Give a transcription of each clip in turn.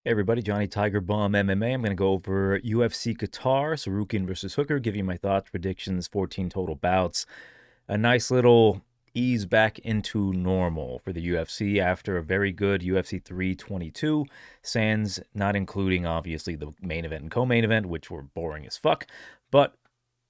Hey everybody, Johnny Tiger Bomb MMA. I'm going to go over UFC Qatar, Tsarukyan versus Hooker, give you my thoughts, predictions, 14 total bouts. A nice little ease back into normal for the UFC after a very good UFC 322, sans not including obviously the main event and co-main event, which were boring as fuck, but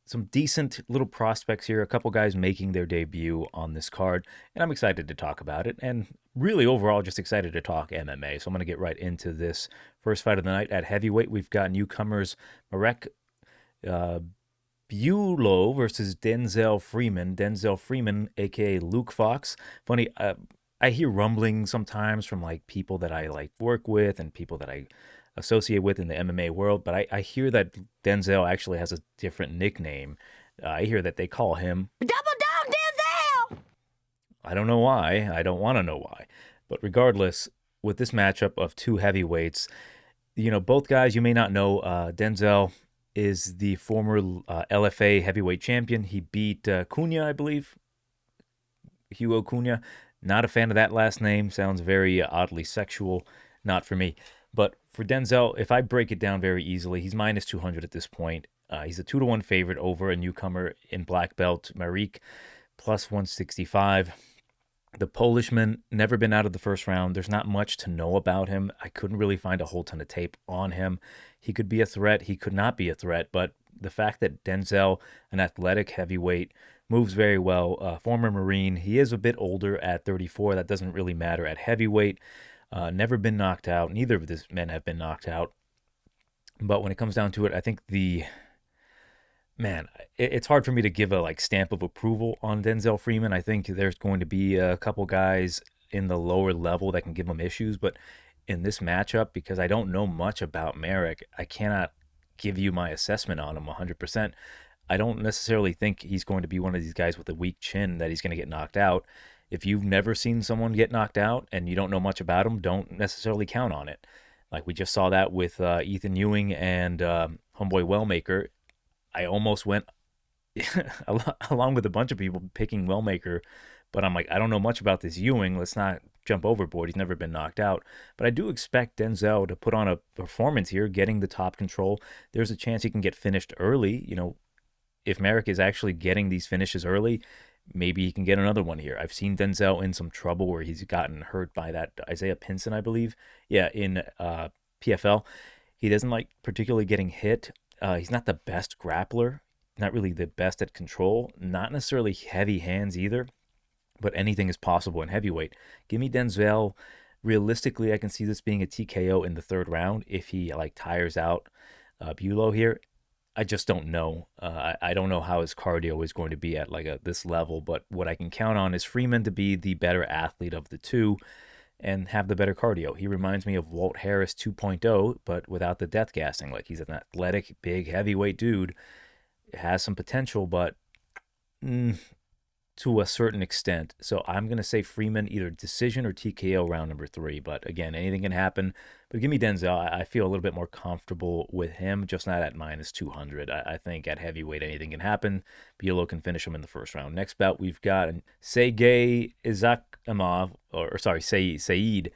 some decent little prospects here, a couple guys making their debut on this card, and I'm excited to talk about it, and really overall just excited to talk MMA. So I'm going to get right into this first fight of the night. At heavyweight, we've got newcomers Marek Bujlo versus Denzel Freeman. Denzel Freeman, aka Luke Fox. Funny, I hear rumbling sometimes from like people that I like work with and people that I associate with in the MMA world, but I hear that Denzel actually has a different nickname. I hear that they call him Double down, Denzel! I don't know why. I don't want to know why. But regardless, with this matchup of two heavyweights, both guys you may not know. Denzel is the former LFA heavyweight champion. He beat Cunha, I believe. Hugo Cunha. Not a fan of that last name. Sounds very oddly sexual. Not for me. But for Denzel, if I break it down very easily, he's minus 200 at this point. He's a 2-1 favorite over a newcomer in black belt, Marek, plus 165. The Polishman, never been out of the first round. There's not much to know about him. I couldn't really find a whole ton of tape on him. He could be a threat. He could not be a threat. But the fact that Denzel, an athletic heavyweight, moves very well, former Marine, he is a bit older at 34. That doesn't really matter at heavyweight. Never been knocked out. Neither of these men have been knocked out. But when it comes down to it, I think it's hard for me to give a stamp of approval on Denzel Freeman. I think there's going to be a couple guys in the lower level that can give him issues, but in this matchup, because I don't know much about Marek, I cannot give you my assessment on him 100%. I don't necessarily think he's going to be one of these guys with a weak chin that he's going to get knocked out. If you've never seen someone get knocked out and you don't know much about him, don't necessarily count on it. Like we just saw that with Ethan Ewing and homeboy Wellmaker. I almost went along with a bunch of people picking Wellmaker, but I'm like, I don't know much about this Ewing. Let's not jump overboard. He's never been knocked out. But I do expect Denzel to put on a performance here, getting the top control. There's a chance he can get finished early. If Marek is actually getting these finishes early, maybe he can get another one here. I've seen Denzel in some trouble where he's gotten hurt by that Isaiah Pinson, I believe. Yeah, in PFL. He doesn't like particularly getting hit. He's not the best grappler, not really the best at control, not necessarily heavy hands either, but anything is possible in heavyweight. Give me Denzel. Realistically, I can see this being a TKO in the third round if he tires out Bujlo here. I just don't know. I don't know how his cardio is going to be at this level, but what I can count on is Freeman to be the better athlete of the two and have the better cardio. He reminds me of Walt Harris 2.0, but without the death gassing. He's an athletic, big, heavyweight dude. Has some potential, but to a certain extent. So I'm going to say Freeman, either decision or TKO round number 3. But again, anything can happen. But give me Denzel. I feel a little bit more comfortable with him, just not at minus 200. I think at heavyweight, anything can happen. Bujlo can finish him in the first round. Next bout, we've got Saygay Saeed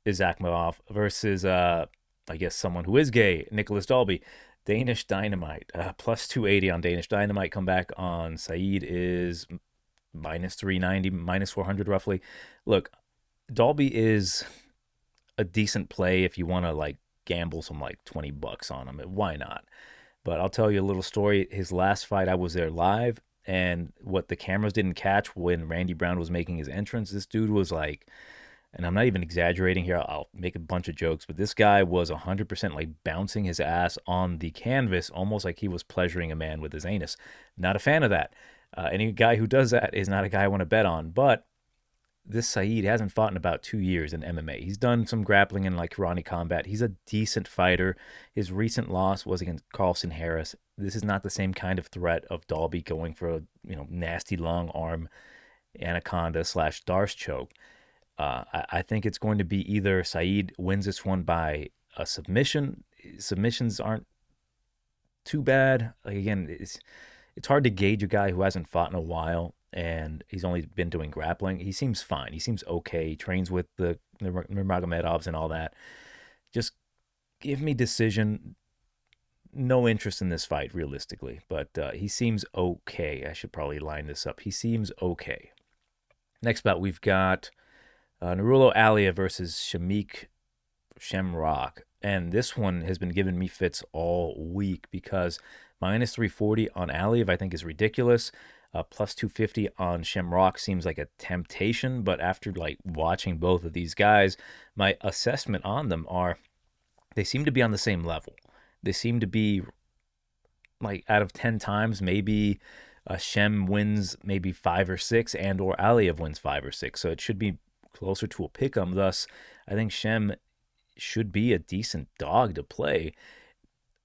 Isakhmov versus, I guess, someone who is gay, Nicholas Dalby. Danish Dynamite, plus 280 on Danish Dynamite. Comeback on Saeed is minus 390, minus 400 roughly. Look, Dalby is a decent play if you want to gamble some $20 on him. Why not? But I'll tell you a little story. His last fight, I was there live, and what the cameras didn't catch when Randy Brown was making his entrance, this dude was and I'm not even exaggerating here, I'll make a bunch of jokes, but this guy was 100% bouncing his ass on the canvas, almost like he was pleasuring a man with his anus. Not a fan of that. Any guy who does that is not a guy I want to bet on. But this Saeed hasn't fought in about 2 years in MMA. He's done some grappling in Karate combat. He's a decent fighter. His recent loss was against Carlson Harris. This is not the same kind of threat of Dalby going for a nasty long arm anaconda / Darce choke. I think it's going to be either Saeed wins this one by a submission. Submissions aren't too bad. Again, it's hard to gauge a guy who hasn't fought in a while, and he's only been doing grappling. He seems fine. He seems okay. He trains with the Nurmagomedovs and all that. Just give me decision. No interest in this fight, realistically. But he seems okay. I should probably line this up. He seems okay. Next bout, we've got Narulo Aliev versus Shamik Shamrock. And this one has been giving me fits all week because minus 340 on Aliev I think is ridiculous. Plus 250 on Shamrock seems like a temptation, but after like watching both of these guys, my assessment on them are they seem to be on the same level. They seem to be like out of 10 times, maybe Shem wins maybe 5 or 6, and or Aliev wins 5 or 6. So it should be closer to a pick 'em. Thus, I think Shem should be a decent dog to play.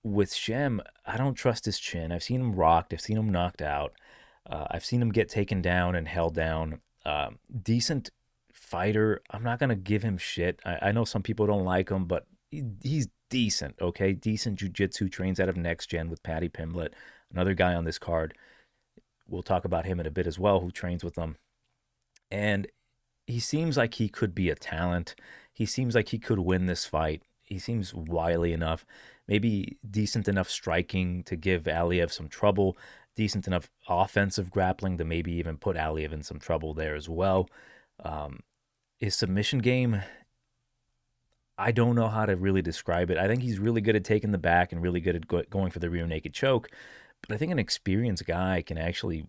With Shem, I don't trust his chin. I've seen him rocked. I've seen him knocked out. I've seen him get taken down and held down. Decent fighter. I'm not going to give him shit. I know some people don't like him, but he's decent, okay? Decent jiu-jitsu, trains out of Next Gen with Paddy Pimblett, another guy on this card. We'll talk about him in a bit as well, who trains with them. And he seems like he could be a talent. He seems like he could win this fight. He seems wily enough, maybe decent enough striking to give Aliev some trouble, decent enough offensive grappling to maybe even put Aliev in some trouble there as well. His submission game, I don't know how to really describe it. I think he's really good at taking the back and really good at going for the rear naked choke. But I think an experienced guy can actually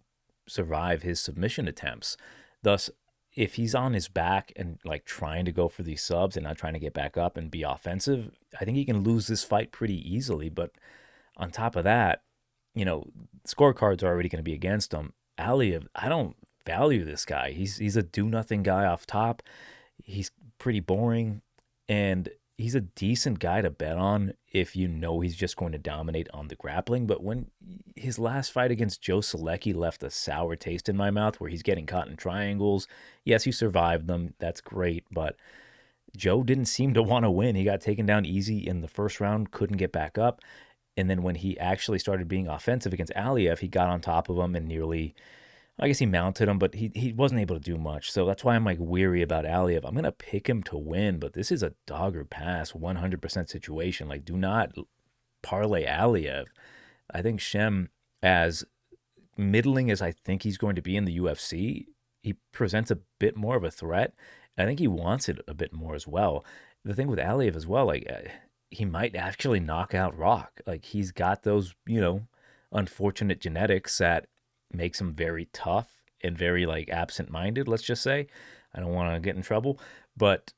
survive his submission attempts. Thus, if he's on his back and like trying to go for these subs and not trying to get back up and be offensive, I think he can lose this fight pretty easily. But on top of that, scorecards are already going to be against him. Aliev, I don't value this guy. He's a do-nothing guy off top. He's pretty boring, and he's a decent guy to bet on if you know he's just going to dominate on the grappling. But when his last fight against Joe Selecki left a sour taste in my mouth where he's getting caught in triangles, yes, he survived them. That's great, but Joe didn't seem to want to win. He got taken down easy in the first round, couldn't get back up. And then when he actually started being offensive against Aliev, he got on top of him and nearly, I guess he mounted him, but he wasn't able to do much. So that's why I'm like weary about Aliev. I'm going to pick him to win, but this is a dog or pass 100% situation. Like, do not parlay Aliev. I think Shem, as middling as I think he's going to be in the UFC, he presents a bit more of a threat. I think he wants it a bit more as well. The thing with Aliev as well, like, he might actually knock out Rock. Like, he's got those, unfortunate genetics that makes him very tough and very like absent-minded, let's just say. I don't want to get in trouble, but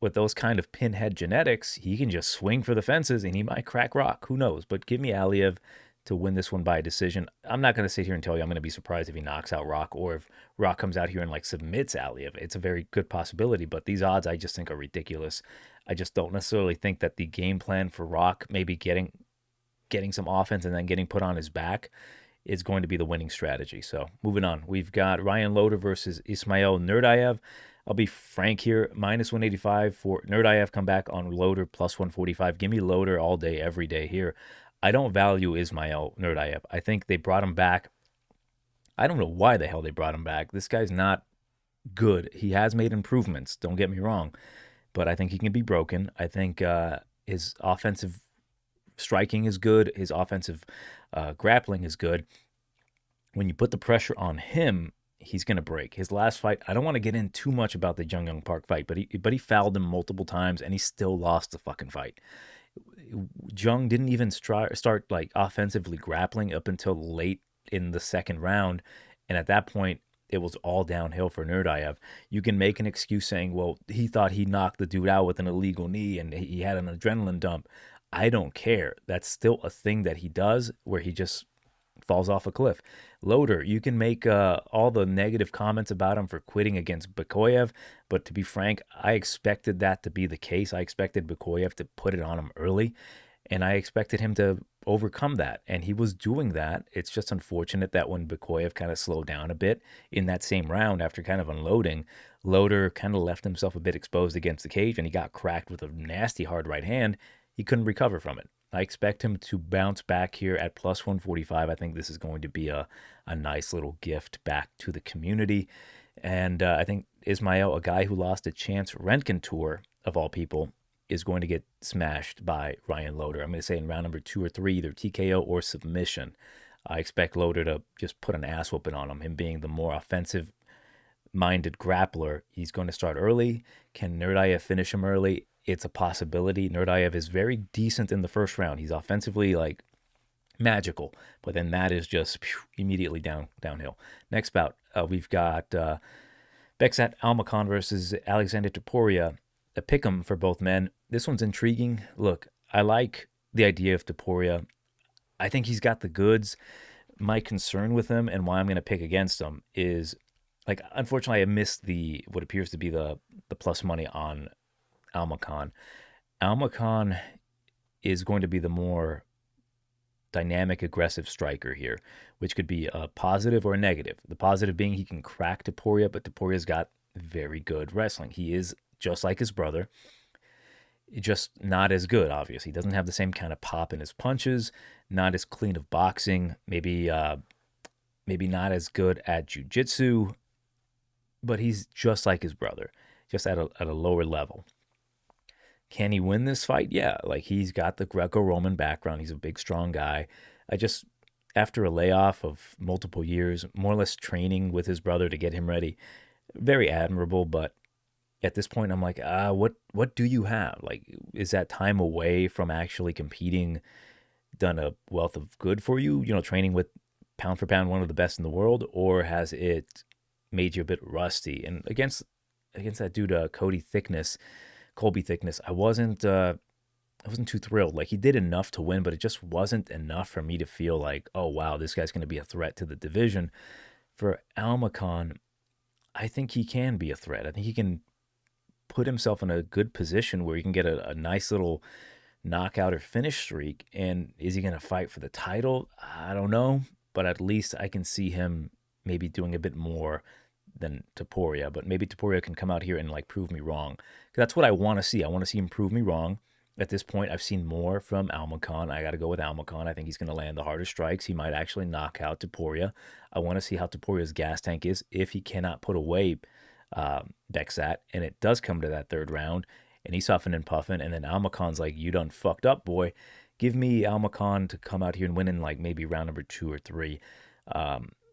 with those kind of pinhead genetics, he can just swing for the fences and he might crack Rock. Who knows? But give me Aliev to win this one by a decision. I'm not going to sit here and tell you I'm going to be surprised if he knocks out Rock or if Rock comes out here and like submits Aliev. It's a very good possibility, but these odds I just think are ridiculous. I just don't necessarily think that the game plan for Rock, maybe getting some offense and then getting put on his back, is going to be the winning strategy. So moving on, we've got Ryan Loder versus Ismail Naurdiev. I'll be frank here, minus 185 for Naurdiev. Come back on Loder, plus 145. Give me Loder all day, every day here. I don't value Ismail Naurdiev. I think they brought him back. I don't know why the hell they brought him back. This guy's not good. He has made improvements, don't get me wrong, but I think he can be broken. I think his offensive striking is good. His offensive grappling is good. When you put the pressure on him, he's going to break. His last fight, I don't want to get in too much about the Jung Young Park fight, but he fouled him multiple times and he still lost the fucking fight. Jung didn't even start like offensively grappling up until late in the second round, and at that point it was all downhill for Naurdiev. You can make an excuse saying, well, he thought he knocked the dude out with an illegal knee and he had an adrenaline dump. I don't care. That's still a thing that he does where he just falls off a cliff. Loder, you can make all the negative comments about him for quitting against Bakoyev, but to be frank, I expected that to be the case. I expected Bakoyev to put it on him early, and I expected him to overcome that, and he was doing that. It's just unfortunate that when Bakoyev kind of slowed down a bit in that same round after kind of unloading, Loder kind of left himself a bit exposed against the cage, and he got cracked with a nasty hard right hand. He couldn't recover from it. I expect him to bounce back here at plus 145. I think this is going to be a nice little gift back to the community. And I think Ismail, a guy who lost a Chance Rentgen tour, of all people, is going to get smashed by Ryan Loder. I'm going to say in round number 2 or 3, either TKO or submission. I expect Loder to just put an ass whooping on him. Him being the more offensive-minded grappler, he's going to start early. Can Naurdiev finish him early? It's a possibility. Naurdiev is very decent in the first round. He's offensively like magical, but then that is just immediately downhill. Next bout, we've got Beksat Almakhan versus Alexander Topuria. A pick'em for both men. This one's intriguing. Look, I like the idea of Topuria. I think he's got the goods. My concern with him and why I'm going to pick against him is, like, unfortunately, I missed what appears to be the plus money on Almakhan. Almakhan is going to be the more dynamic, aggressive striker here, which could be a positive or a negative. The positive being he can crack Topuria, but Topuria's got very good wrestling. He is just like his brother, just not as good, obviously. He doesn't have the same kind of pop in his punches, not as clean of boxing, maybe not as good at jiu-jitsu, but he's just like his brother, just at a lower level. Can he win this fight? Yeah, like he's got the Greco-Roman background. He's a big, strong guy. After a layoff of multiple years, more or less training with his brother to get him ready, very admirable. But at this point, I'm like, what do you have? Like, is that time away from actually competing done a wealth of good for you? You know, training with pound for pound one of the best in the world, or has it made you a bit rusty? And against that dude, Colby Thickness, I wasn't too thrilled. Like, he did enough to win, but it just wasn't enough for me to feel like, oh wow, this guy's going to be a threat to the division. For Almakhan, I think he can be a threat. I think he can put himself in a good position where he can get a nice little knockout or finish streak. And is he going to fight for the title? I don't know, but at least I can see him maybe doing a bit more than Topuria. But maybe Topuria can come out here and like prove me wrong. That's what I want to see. I want to see him prove me wrong. At this point, I've seen more from Almakhan. I got to go with Almakhan. I think he's going to land the harder strikes. He might actually knock out Topuria. I want to see how Topuria's gas tank is if he cannot put away Beksat, and it does come to that third round, and he's huffing and puffing, and then Almakhan's like, you done fucked up, boy. Give me Almakhan to come out here and win in like maybe round number 2 or 3.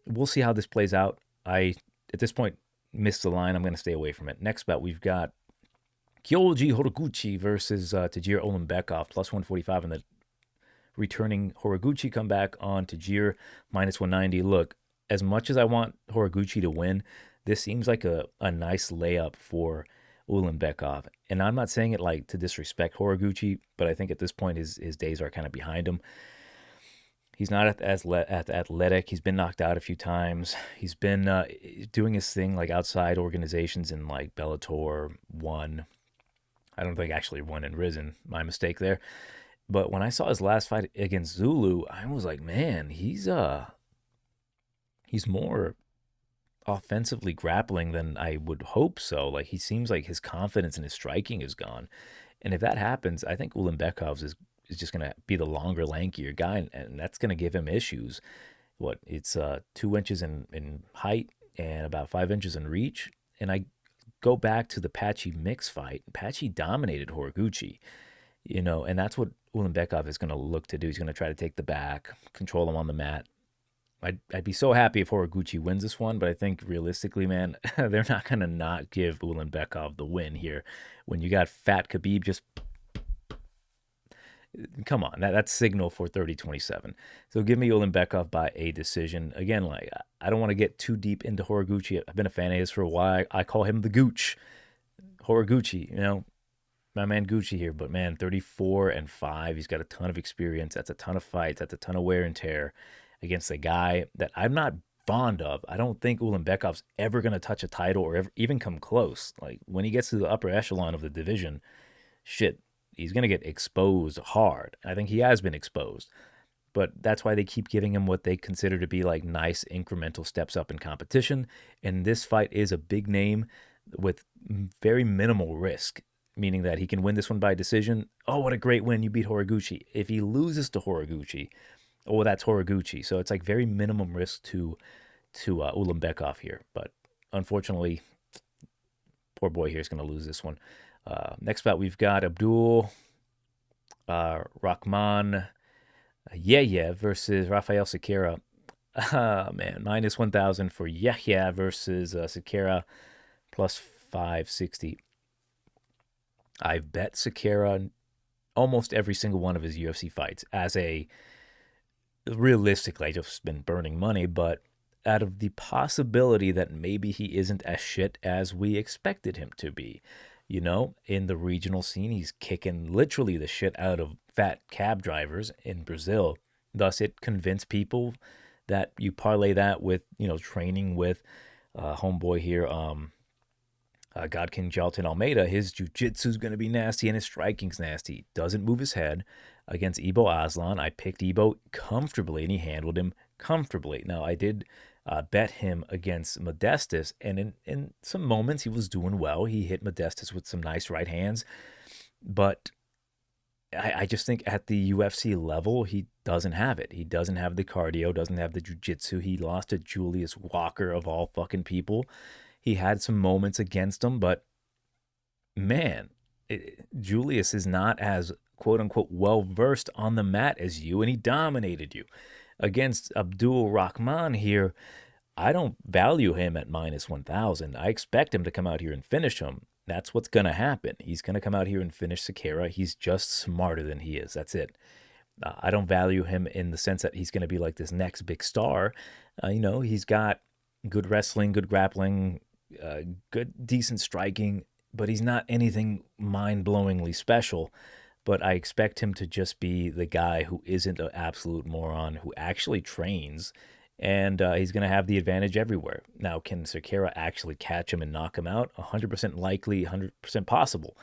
We'll see how this plays out. At this point, missed the line. I'm going to stay away from it. Next bout, we've got Kyoji Horiguchi versus Tajir Ulanbekov, plus 145 in the returning Horiguchi comeback on Tajir, minus 190. Look, as much as I want Horiguchi to win, this seems like a nice layup for Ulanbekov. And I'm not saying it like to disrespect Horiguchi, but I think at this point his days are kind of behind him. He's not as athletic. He's been knocked out a few times. He's been doing his thing like outside organizations in like Bellator, won. I don't think actually won and risen. My mistake there. But when I saw his last fight against Zulu, I was like, man, he's more offensively grappling than I would hope so. Like, he seems like his confidence in his striking is gone. And if that happens, I think Ulanbekov is just going to be the longer, lankier guy, and that's going to give him issues. It's 2 inches in height and about 5 inches in reach. And I go back to the Patchy mix fight. Patchy dominated Horiguchi, and that's what Ulanbekov is going to look to do. He's going to try to take the back, control him on the mat. I'd be so happy if Horiguchi wins this one, but I think realistically, man, they're not going to not give Ulanbekov the win here. When you got fat Khabib, just come on, that's signal for 30-27. So give me Ulanbekov by a decision. Again, like, I don't want to get too deep into Horiguchi. I've been a fan of his for a while. I call him the Gooch. Horiguchi, my man Gucci here, but man, 34-5. He's got a ton of experience. That's a ton of fights. That's a ton of wear and tear against a guy that I'm not fond of. I don't think Ulanbekov's ever going to touch a title or even come close. Like, when he gets to the upper echelon of the division, shit, he's going to get exposed hard. I think he has been exposed. But that's why they keep giving him what they consider to be like nice incremental steps up in competition. And this fight is a big name with very minimal risk, meaning that he can win this one by decision. Oh, what a great win. You beat Horiguchi. If he loses to Horiguchi, oh, that's Horiguchi. So it's like very minimum risk to Ulanbekov here. But unfortunately, Poor boy here is going to lose this one. Next bout, we've got Abdul Rahman Yakhyaev versus Rafael Cerqueria. Man, minus 1,000 for Yakhyaev versus Cerqueria, plus 560. I've bet Cerqueria almost every single one of his UFC fights as a realistically, I just been burning money, but out of the possibility that maybe he isn't as shit as we expected him to be. You know, in the regional scene, he's kicking literally the shit out of fat cab drivers in Brazil. Thus, it convinced people that you parlay that with, training with homeboy here, God King Jalton Almeida. His jiu-jitsu's going to be nasty and his striking's nasty. Doesn't move his head. Against Ibo Aslan, I picked Ibo comfortably, and he handled him comfortably. Now, I did bet him against Modestus, and in some moments he was doing well. He hit Modestus with some nice right hands, but I just think at the UFC level, he doesn't have it. He doesn't have the cardio, doesn't have the jiu-jitsu. He lost to Julius Walker, of all fucking people. He had some moments against him, but man, Julius is not as quote-unquote well-versed on the mat as you, and he dominated you. Against Abdul Rahman here, I don't value him at minus 1,000. I expect him to come out here and finish him. That's what's going to happen. He's going to come out here and finish Cerqueria. He's just smarter than he is. That's it. I don't value him in the sense that he's going to be like this next big star. He's got good wrestling, good grappling, good, decent striking, but he's not anything mind-blowingly special. But I expect him to just be the guy who isn't an absolute moron, who actually trains, and he's going to have the advantage everywhere. Now, can Cerqueria actually catch him and knock him out? 100% likely, 100% possible.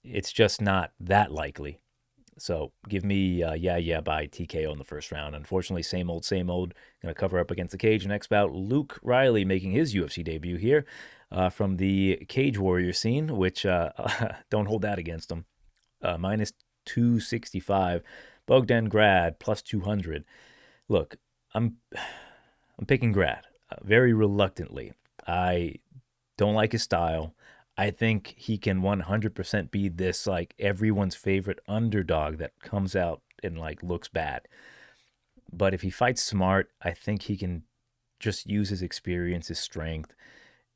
It's just not that likely. So give me by TKO in the first round. Unfortunately, same old. Going to cover up against the cage. Next bout, Luke Riley making his UFC debut here from the Cage Warrior scene, which don't hold that against him. Minus 265. Bogdan Grad, plus 200. Look, I'm picking Grad very reluctantly. I don't like his style. I think he can 100% be this like everyone's favorite underdog that comes out and like looks bad. But if he fights smart, I think he can just use his experience, his strength,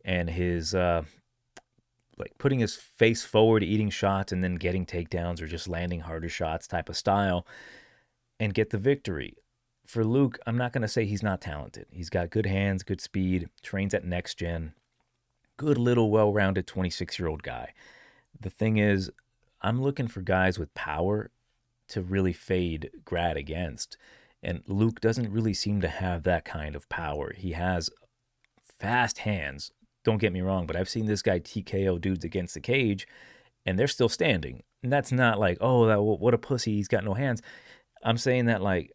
and his like putting his face forward, eating shots, and then getting takedowns or just landing harder shots type of style and get the victory. For Luke, I'm not going to say he's not talented. He's got good hands, good speed, trains at Next Gen. Good little well-rounded 26-year-old guy. The thing is, I'm looking for guys with power to really fade Grad against. And Luke doesn't really seem to have that kind of power. He has fast hands. Don't get me wrong, but I've seen this guy TKO dudes against the cage, and they're still standing. And that's not like, oh, what a pussy, he's got no hands. I'm saying that, like,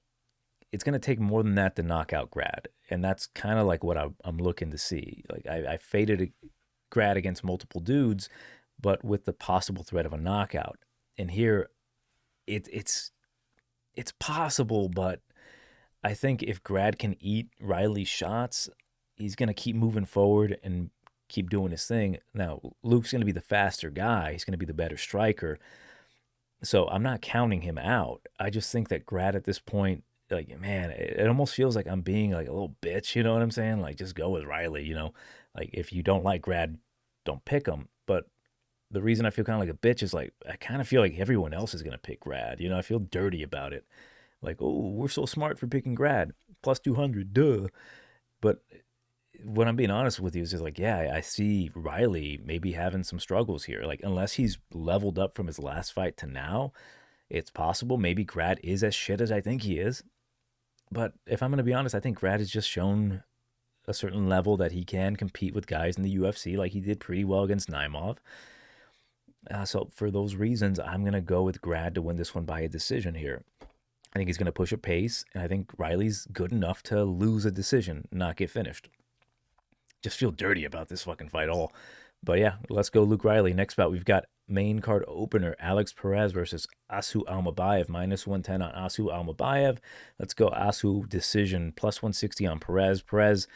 it's going to take more than that to knock out Grad. And that's kind of like what I'm looking to see. Like, I faded a Grad against multiple dudes, but with the possible threat of a knockout. And here, it's possible, but I think if Grad can eat Riley's shots, he's going to keep moving forward and keep doing his thing. Now, Luke's going to be the faster guy. He's going to be the better striker. So I'm not counting him out. I just think that Grad at this point, like, man, it almost feels like I'm being like a little bitch, you know what I'm saying? Like, just go with Riley, you know? Like, if you don't like Grad, don't pick him. But the reason I feel kind of like a bitch is, like, I kind of feel like everyone else is going to pick Grad. You know, I feel dirty about it. Like, oh, we're so smart for picking Grad. Plus 200, duh. But when I'm being honest with you, is just like, yeah, I see Riley maybe having some struggles here. Like, unless he's leveled up from his last fight to now, it's possible maybe Grad is as shit as I think he is. But if I'm going to be honest, I think Grad has just shown a certain level that he can compete with guys in the UFC. Like, he did pretty well against Naimov. So for those reasons, I'm going to go with Grad to win this one by a decision here. I think he's going to push a pace, and I think Riley's good enough to lose a decision, not get finished. Just feel dirty about this fucking fight all. But yeah, let's go Luke Riley. Next bout, we've got main card opener, Alex Perez versus Asu Almakhan, minus 110 on Asu Almakhan. Let's go Asu decision, plus 160 on Perez. Perez,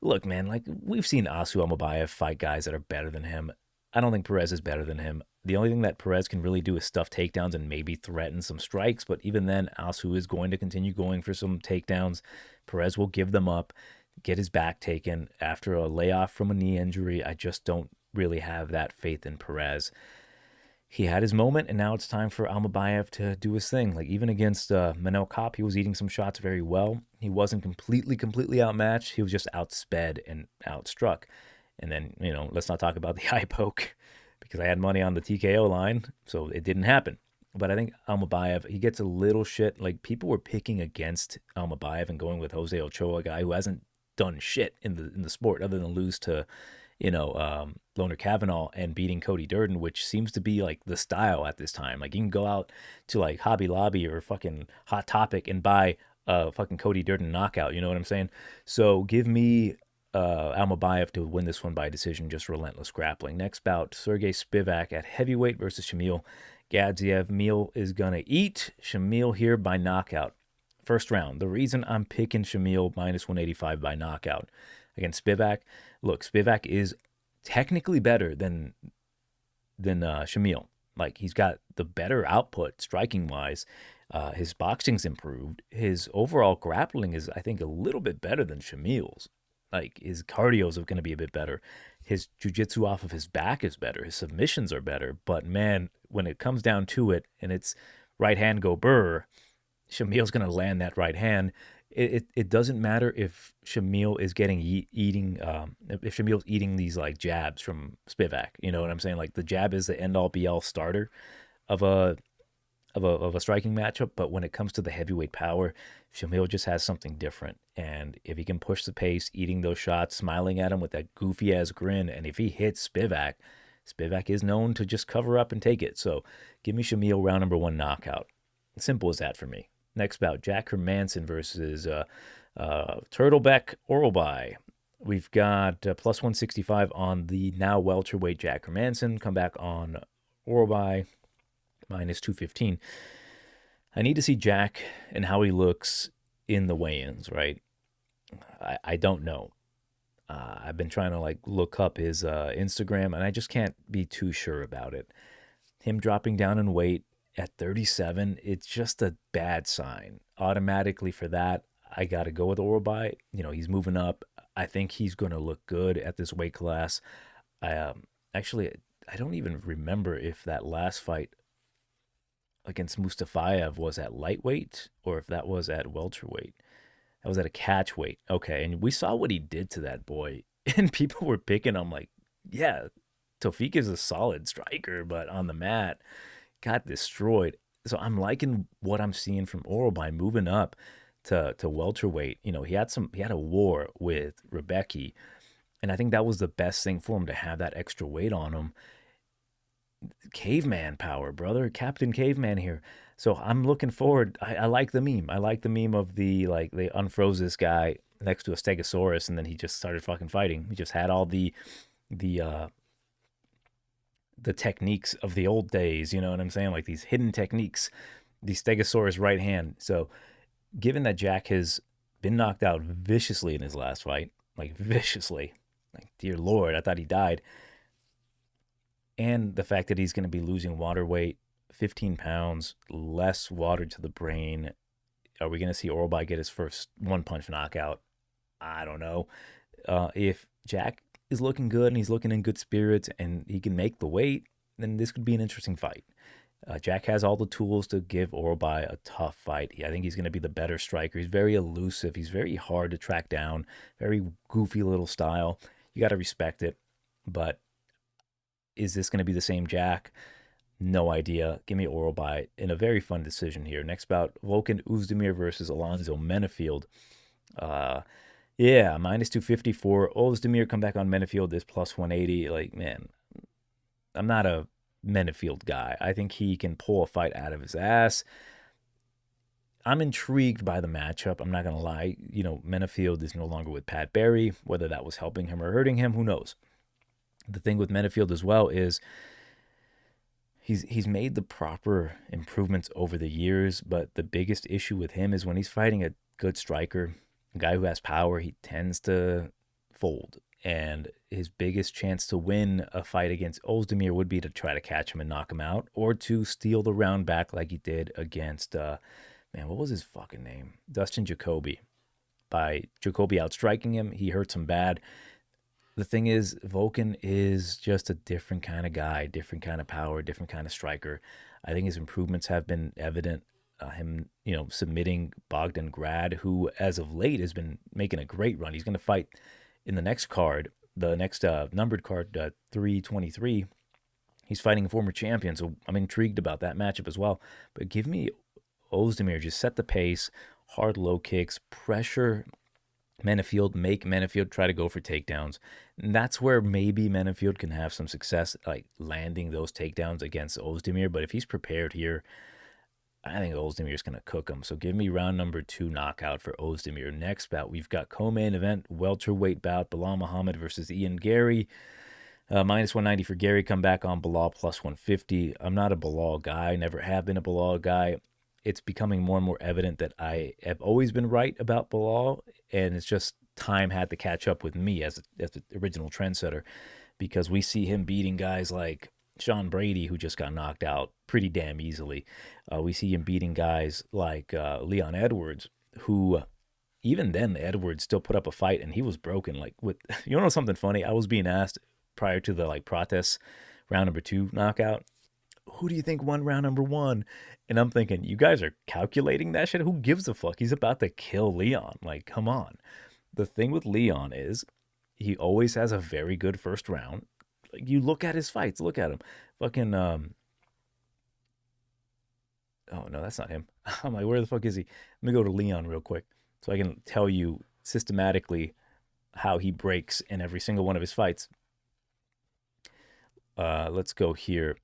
look, man, like we've seen Asu Almabaev fight guys that are better than him. I don't think Perez is better than him. The only thing that Perez can really do is stuff takedowns and maybe threaten some strikes. But even then, Asu is going to continue going for some takedowns. Perez will give them up, get his back taken after a layoff from a knee injury. I just don't really have that faith in Perez. He had his moment, and now it's time for Almabaev to do his thing. Like, even against Manel Kopp, he was eating some shots very well. He wasn't completely outmatched. He was just outsped and outstruck. And then, let's not talk about the eye poke because I had money on the TKO line, so it didn't happen. But I think Almabaev, he gets a little shit. Like, people were picking against Almabaev and going with Jose Ochoa, a guy who hasn't done shit in the sport other than lose to Loner Kavanaugh and beating Cody Durden, which seems to be like the style at this time. Like, you can go out to like Hobby Lobby or fucking Hot Topic and buy a fucking Cody Durden knockout. You know what I'm saying? So give me Almabaev to win this one by decision, just relentless grappling. Next bout, Sergey Spivac at heavyweight versus Shamil Gaziev. Meal is gonna eat Shamil here by knockout. First round. The reason I'm picking Shamil minus 185 by knockout against Spivac, look, Spivac is technically better than Shamil. Like, he's got the better output striking wise. His boxing's improved. His overall grappling is, I think, a little bit better than Shamil's. Like, his cardio is going to be a bit better. His jiu-jitsu off of his back is better. His submissions are better. But man, when it comes down to it, and it's right hand go burr, Shamil's going to land that right hand. It doesn't matter if Shamil is getting if Shamil's eating these like jabs from Spivac. You know what I'm saying? Like, the jab is the end all be all starter of a striking matchup, but when it comes to the heavyweight power, Shamil just has something different. And if he can push the pace, eating those shots, smiling at him with that goofy ass grin, and if he hits Spivac, Spivac is known to just cover up and take it. So give me Shamil round number 1 knockout. Simple as that for me. Next bout, Jack Hermansson versus Turtleback Orolbai. We've got plus 165 on the now welterweight Jack Hermansson. Come back on Orolbai, minus 215. I need to see Jack and how he looks in the weigh-ins, right? I don't know. I've been trying to like look up his Instagram, and I just can't be too sure about it. Him dropping down in weight at 37, it's just a bad sign. Automatically for that, I got to go with Orolbai. He's moving up. I think he's going to look good at this weight class. Actually, I don't even remember if that last fight against Mustafayev was at lightweight or if that was at welterweight. That was at a catch weight. Okay, and we saw what he did to that boy. And people were picking him like, yeah, Tofik is a solid striker, but on the mat, got destroyed. So I'm liking what I'm seeing from Orolbai moving up to welterweight. He had a war with Rebecki, and I think that was the best thing for him to have that extra weight on him. Caveman power, brother. Captain Caveman here. So I'm looking forward. I like the meme. I like the meme of they unfroze this guy next to a Stegosaurus, and then he just started fucking fighting. He just had all the techniques of the old days, you know what I'm saying? Like, these hidden techniques, the Stegosaurus right hand. So given that Jack has been knocked out viciously in his last fight, like viciously, like, dear Lord, I thought he died. And the fact that he's going to be losing water weight, 15 pounds, less water to the brain. Are we going to see Orolbai get his first one-punch knockout? I don't know. If Jack is looking good and he's looking in good spirits and he can make the weight, then this could be an interesting fight. Jack has all the tools to give Orolbai a tough fight. I think he's going to be the better striker. He's very elusive. He's very hard to track down. Very goofy little style. You got to respect it. But is this going to be the same Jack? No idea. Give me Orolbai in a very fun decision here. Next bout, Volkan Oezdemir versus Alonzo Menifield. Yeah, minus 254. Oezdemir come back on Menifield is plus 180. Like, man, I'm not a Menifield guy. I think he can pull a fight out of his ass. I'm intrigued by the matchup. I'm not going to lie. Menifield is no longer with Pat Barry. Whether that was helping him or hurting him, who knows? The thing with Menifield as well is he's made the proper improvements over the years, but the biggest issue with him is when he's fighting a good striker, a guy who has power, he tends to fold. And his biggest chance to win a fight against Oezdemir would be to try to catch him and knock him out, or to steal the round back like he did against, man, what was his fucking name? Dustin Jacoby. By Jacoby outstriking him, he hurts him bad. The thing is, Volkan is just a different kind of guy, different kind of power, different kind of striker. I think his improvements have been evident. Him, submitting Bogdan Grad, who as of late has been making a great run. He's going to fight in the next card, the next numbered card, 323. He's fighting a former champion, so I'm intrigued about that matchup as well. But give me Oezdemir, just set the pace, hard low kicks, pressure Menifield, make Menifield try to go for takedowns. And that's where maybe Menifield can have some success, like landing those takedowns against Oezdemir. But if he's prepared here, I think Oezdemir's going to cook him. So give me round number 2 knockout for Oezdemir. Next bout, we've got co-main event, welterweight bout, Belal Muhammad versus Ian Garry. Minus 190 for Garry, come back on Belal plus 150. I'm not a Belal guy, never have been a Belal guy. It's becoming more and more evident that I have always been right about Belal, and it's just time had to catch up with me as the original trendsetter, because we see him beating guys like Sean Brady, who just got knocked out pretty damn easily. We see him beating guys like Leon Edwards, who even then Edwards still put up a fight and he was broken. Like, with something funny? I was being asked prior to the protests round number 2 knockout, who do you think won round number 1? And I'm thinking, you guys are calculating that shit? Who gives a fuck? He's about to kill Leon. Like, come on. The thing with Leon is he always has a very good first round. Like, you look at his fights. Look at him. Fucking, oh, no, that's not him. I'm like, where the fuck is he? Let me go to Leon real quick so I can tell you systematically how he breaks in every single one of his fights. Let's go here.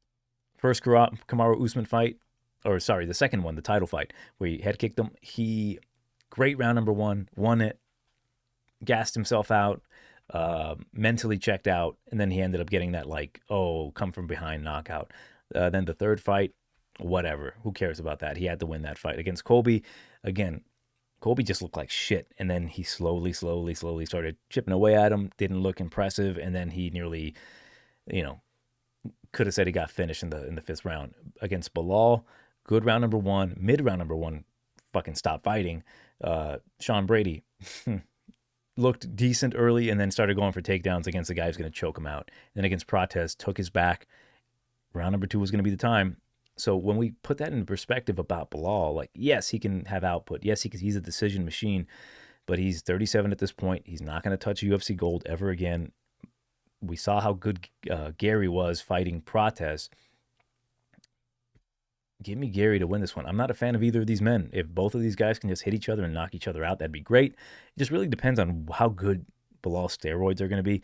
First Kamaru Usman fight, or sorry, the second one, the title fight, where he head kicked him. Great round number 1, won it, gassed himself out, mentally checked out, and then he ended up getting that come from behind knockout. Then the third fight, whatever, who cares about that? He had to win that fight against Colby. Again, Colby just looked like shit, and then he slowly started chipping away at him. Didn't look impressive, and then he nearly, could have said he got finished in the 5th round. Against Belal, good round number 1, mid round number 1, fucking stopped fighting. Sean Brady looked decent early and then started going for takedowns against the guy who's going to choke him out. And then against Protez, took his back. Round number 2 was going to be the time. So when we put that in perspective about Belal, yes, he can have output. Yes, he's a decision machine, but he's 37 at this point. He's not going to touch UFC gold ever again. We saw how good Garry was fighting Protez. Give me Garry to win this one. I'm not a fan of either of these men. If both of these guys can just hit each other and knock each other out, that'd be great. It just really depends on how good Belal's steroids are going to be.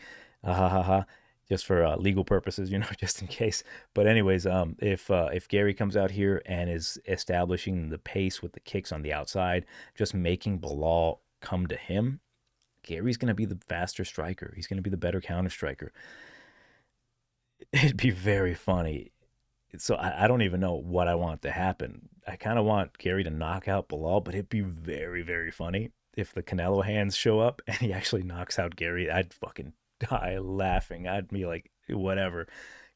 Just for legal purposes, just in case. But anyways, if Garry comes out here and is establishing the pace with the kicks on the outside, just making Belal come to him, Gary's going to be the faster striker. He's going to be the better counter striker. It'd be very funny. So I don't even know what I want to happen. I kind of want Garry to knock out Belal, but it'd be very, very funny if the Canelo hands show up and he actually knocks out Garry. I'd fucking die laughing. I'd be like, whatever.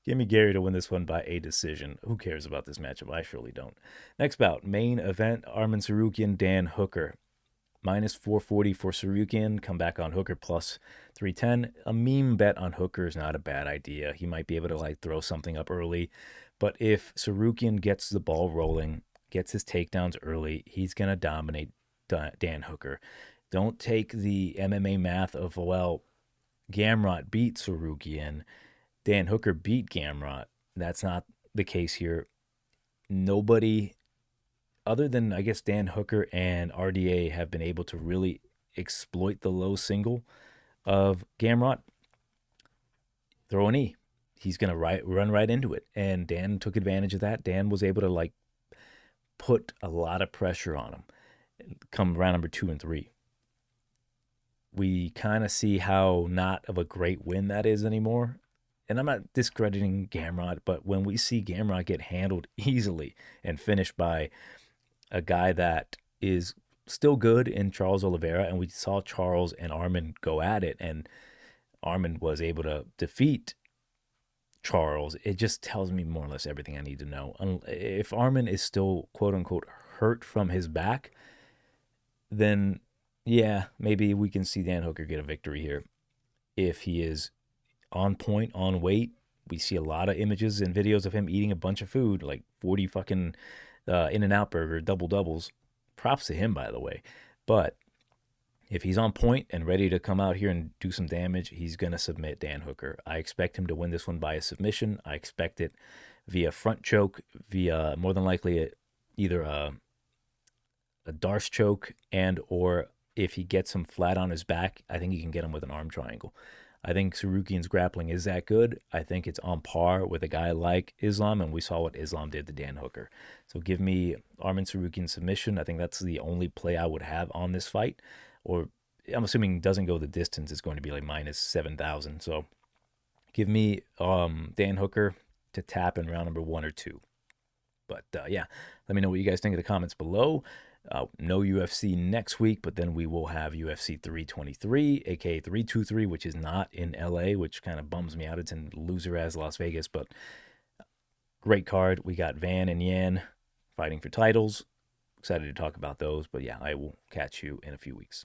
Give me Garry to win this one by a decision. Who cares about this matchup? I surely don't. Next bout, main event, Arman Tsarukyan, Dan Hooker. Minus 440 for Tsarukyan. Come back on Hooker plus 310. A meme bet on Hooker is not a bad idea. He might be able to throw something up early. But if Tsarukyan gets the ball rolling, gets his takedowns early, he's going to dominate Dan Hooker. Don't take the MMA math of, Gamrot beat Tsarukyan. Dan Hooker beat Gamrot. That's not the case here. Nobody other than, I guess, Dan Hooker and RDA have been able to really exploit the low single of Gamrot. Throw an E. He's going to run right into it. And Dan took advantage of that. Dan was able to put a lot of pressure on him come round number 2 and 3. We kind of see how not of a great win that is anymore. And I'm not discrediting Gamrot, but when we see Gamrot get handled easily and finished by a guy that is still good in Charles Oliveira, and we saw Charles and Arman go at it, and Arman was able to defeat Charles. It just tells me more or less everything I need to know. If Arman is still quote unquote hurt from his back, then yeah, maybe we can see Dan Hooker get a victory here. If he is on point, on weight, we see a lot of images and videos of him eating a bunch of food, like 40 fucking In-N-Out burger, double doubles. Props to him, by the way. But if he's on point and ready to come out here and do some damage, he's going to submit Dan Hooker. I expect him to win this one by a submission. I expect it via front choke, via more than likely either a Darce choke, and or if he gets him flat on his back, I think he can get him with an arm triangle. I think Tsarukyan's grappling is that good. I think it's on par with a guy like Islam, and we saw what Islam did to Dan Hooker. So give me Arman Tsarukyan submission. I think that's the only play I would have on this fight. Or I'm assuming doesn't go the distance. It's going to be like minus 7,000. So give me Dan Hooker to tap in round number 1 or 2. But yeah, let me know what you guys think in the comments below. No UFC next week, but then we will have UFC 323, aka 323, which is not in LA, which kind of bums me out. It's in loser-ass Las Vegas, but great card. We got Van and Yan fighting for titles. Excited to talk about those, but yeah, I will catch you in a few weeks.